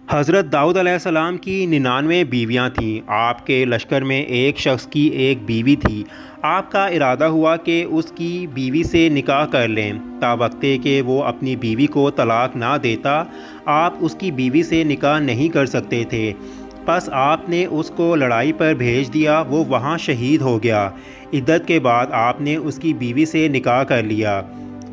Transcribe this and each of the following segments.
حضرت داؤد علیہ السلام کی 99 بیویاں تھیں۔ آپ کے لشکر میں ایک شخص کی ایک بیوی تھی۔ آپ کا ارادہ ہوا کہ اس کی بیوی سے نکاح کر لیں، تاوقتے کہ وہ اپنی بیوی کو طلاق نہ دیتا، آپ اس کی بیوی سے نکاح نہیں کر سکتے تھے۔ پس آپ نے اس کو لڑائی پر بھیج دیا، وہ وہاں شہید ہو گیا۔ عدت کے بعد آپ نے اس کی بیوی سے نکاح کر لیا۔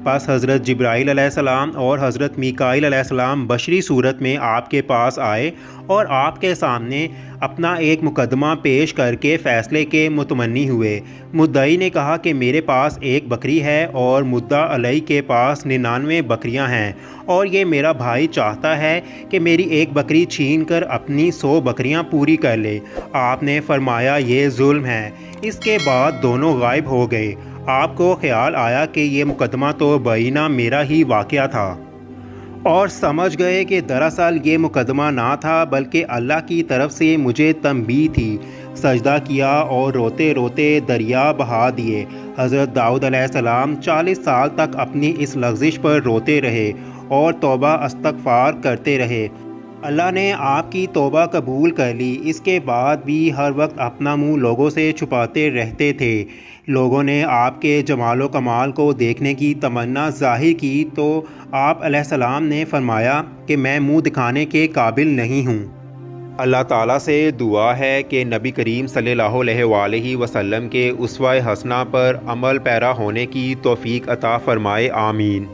پس حضرت جبرائیل علیہ السلام اور حضرت میکائیل علیہ السلام بشری صورت میں آپ کے پاس آئے اور آپ کے سامنے اپنا ایک مقدمہ پیش کر کے فیصلے کے متمنی ہوئے۔ مدعی نے کہا کہ میرے پاس ایک بکری ہے اور مدعا علیہ کے پاس 99 بکریاں ہیں، اور یہ میرا بھائی چاہتا ہے کہ میری ایک بکری چھین کر اپنی 100 بکریاں پوری کر لے۔ آپ نے فرمایا یہ ظلم ہے۔ اس کے بعد دونوں غائب ہو گئے۔ آپ کو خیال آیا کہ یہ مقدمہ تو بینہ میرا ہی واقعہ تھا، اور سمجھ گئے کہ دراصل یہ مقدمہ نہ تھا بلکہ اللہ کی طرف سے مجھے تنبیہ تھی۔ سجدہ کیا اور روتے روتے دریا بہا دیے۔ حضرت داؤد علیہ السلام 40 سال تک اپنی اس لغزش پر روتے رہے اور توبہ استغفار کرتے رہے۔ اللہ نے آپ کی توبہ قبول کر لی۔ اس کے بعد بھی ہر وقت اپنا منہ لوگوں سے چھپاتے رہتے تھے۔ لوگوں نے آپ کے جمال و کمال کو دیکھنے کی تمنا ظاہر کی تو آپ علیہ السلام نے فرمایا کہ میں منہ دکھانے کے قابل نہیں ہوں۔ اللہ تعالیٰ سے دعا ہے کہ نبی کریم صلی اللہ علیہ وآلہ وسلم کے اسوہ حسنہ پر عمل پیرا ہونے کی توفیق عطا فرمائے، آمین۔